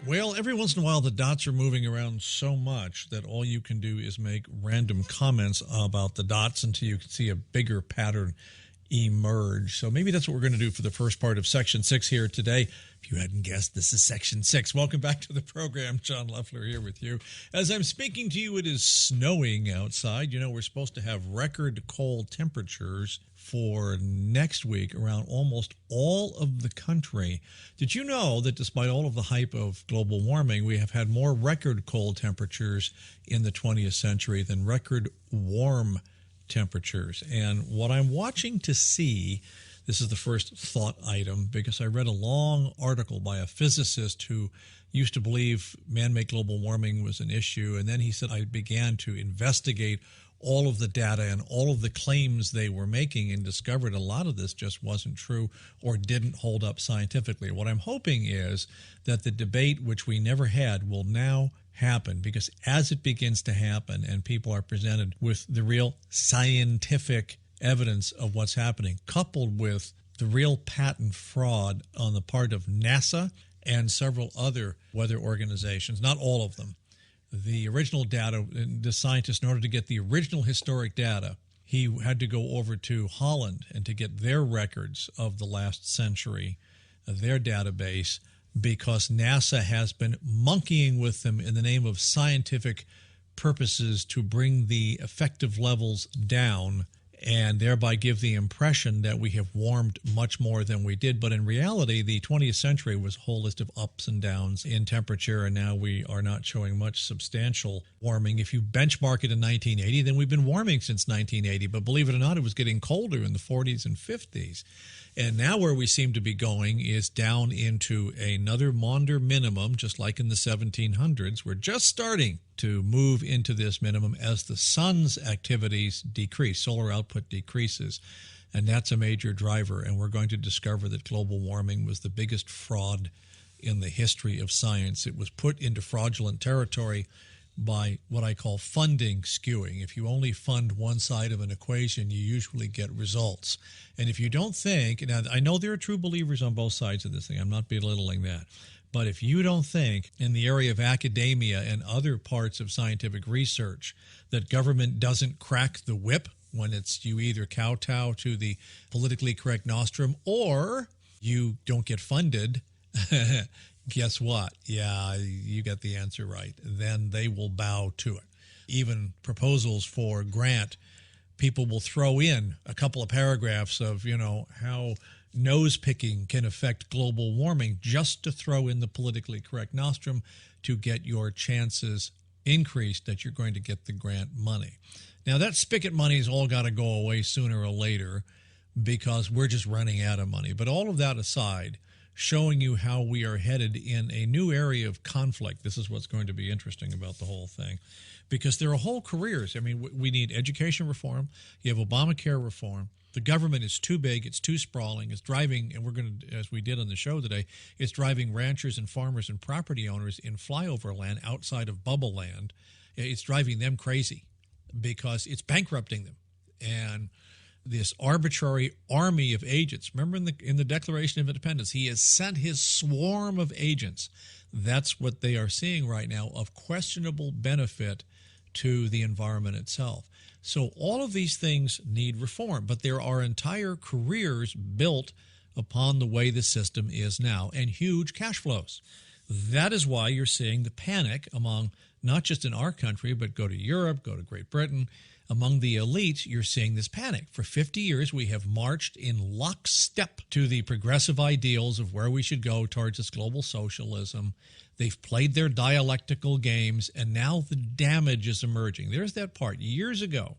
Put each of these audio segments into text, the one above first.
Well, every once in a while, the dots are moving around so much that all you can do is make random comments about the dots until you can see a bigger pattern emerge. So maybe that's what we're going to do for the first part of Section 6 here today. If you hadn't guessed, this is Section 6. Welcome back to the program. John Loeffler here with you. As I'm speaking to you, it is snowing outside. You know, we're supposed to have record cold temperatures for next week around almost all of the country. Did you know that despite all of the hype of global warming, we have had more record cold temperatures in the 20th century than record warm temperatures? And what I'm watching to see, this is the first thought item, because I read a long article by a physicist who used to believe man-made global warming was an issue. And then he said, I began to investigate all of the data and all of the claims they were making and discovered a lot of this just wasn't true or didn't hold up scientifically. What I'm hoping is that the debate, which we never had, will now happen, because as it begins to happen and people are presented with the real scientific evidence of what's happening, coupled with the real patent fraud on the part of NASA and several other weather organizations, not all of them. The original data, the scientist, in order to get the original historic data, he had to go over to Holland and to get their records of the last century, their database, because NASA has been monkeying with them in the name of scientific purposes to bring the effective levels down and thereby give the impression that we have warmed much more than we did. But in reality, the 20th century was a whole list of ups and downs in temperature, and now we are not showing much substantial warming. If you benchmark it in 1980, then we've been warming since 1980. But believe it or not, it was getting colder in the 40s and 50s. And now where we seem to be going is down into another Maunder minimum, just like in the 1700s. We're just starting to move into this minimum as the sun's activities decrease, solar output decreases, and that's a major driver. And we're going to discover that global warming was the biggest fraud in the history of science. It was put into fraudulent territory by what I call funding skewing. If you only fund one side of an equation, you usually get results. And if you don't think, and I know there are true believers on both sides of this thing, I'm not belittling that, but if you don't think in the area of academia and other parts of scientific research that government doesn't crack the whip when it's you either kowtow to the politically correct nostrum or you don't get funded, guess what? Yeah, you got the answer right. Then they will bow to it. Even proposals for grant, people will throw in a couple of paragraphs of, how nose picking can affect global warming just to throw in the politically correct nostrum to get your chances increased that you're going to get the grant money. Now, that spigot money's all got to go away sooner or later because we're just running out of money. But all of that aside, showing you how we are headed in a new area of conflict. This is what's going to be interesting about the whole thing, because there are whole careers. I mean, we need education reform. You have Obamacare reform. The government is too big. It's too sprawling. It's driving, and we're going to, as we did on the show today, it's driving ranchers and farmers and property owners in flyover land outside of bubble land. It's driving them crazy because it's bankrupting them. And this arbitrary army of agents. Remember in the Declaration of Independence, he has sent his swarm of agents. That's what they are seeing right now, of questionable benefit to the environment itself. So all of these things need reform, but there are entire careers built upon the way the system is now and huge cash flows. That is why you're seeing the panic among, not just in our country, but go to Europe, go to Great Britain. Among the elites, you're seeing this panic. For 50 years, we have marched in lockstep to the progressive ideals of where we should go towards this global socialism. They've played their dialectical games, and now the damage is emerging. There's that part. Years ago,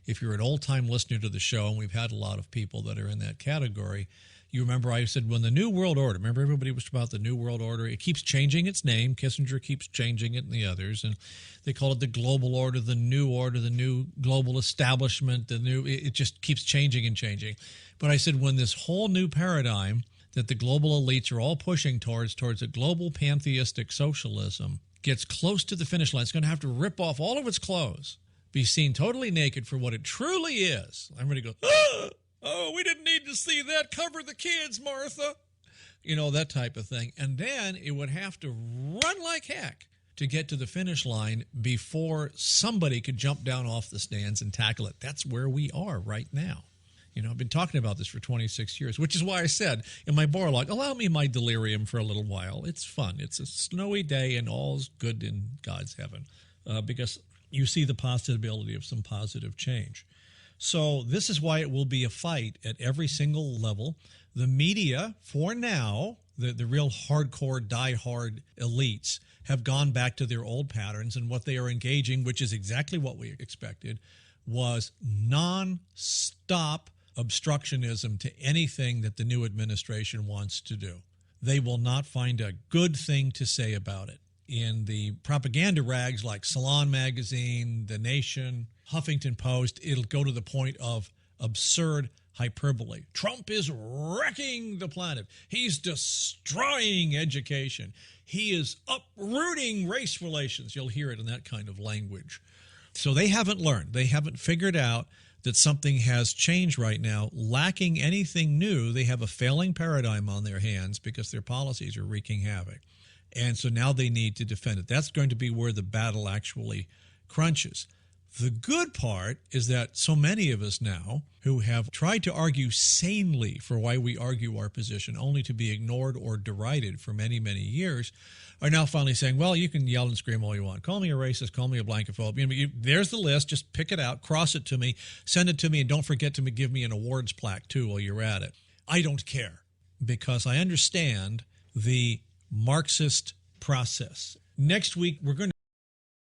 if you're an old-time listener to the show, and we've had a lot of people that are in that category, you remember I said when the New World Order, remember everybody was about the New World Order? It keeps changing its name. Kissinger keeps changing it and the others. And they call it the global order, the new global establishment, it just keeps changing and changing. But I said when this whole new paradigm that the global elites are all pushing towards a global pantheistic socialism gets close to the finish line, it's going to have to rip off all of its clothes, be seen totally naked for what it truly is. Everybody goes, oh, we didn't need to see that. Cover the kids, Martha. that type of thing. And then it would have to run like heck to get to the finish line before somebody could jump down off the stands and tackle it. That's where we are right now. I've been talking about this for 26 years, which is why I said in my bar log, allow me my delirium for a little while. It's fun. It's a snowy day and all's good in God's heaven because you see the possibility of some positive change. So this is why it will be a fight at every single level. The media, for now, the real hardcore, die-hard elites have gone back to their old patterns, and what they are engaging, which is exactly what we expected, was non-stop obstructionism to anything that the new administration wants to do. They will not find a good thing to say about it. In the propaganda rags like Salon Magazine, The Nation, Huffington Post, it'll go to the point of absurd hyperbole. Trump is wrecking the planet. He's destroying education. He is uprooting race relations. You'll hear it in that kind of language. So they haven't learned. They haven't figured out that something has changed right now. Lacking anything new, they have a failing paradigm on their hands because their policies are wreaking havoc. And so now they need to defend it. That's going to be where the battle actually crunches. The good part is that so many of us now who have tried to argue sanely for why we argue our position only to be ignored or derided for many, many years are now finally saying, well, you can yell and scream all you want. Call me a racist, call me a blankophobe. There's the list. Just pick it out, cross it to me, send it to me, and don't forget to give me an awards plaque, too, while you're at it. I don't care because I understand the Marxist process. Next week, we're going to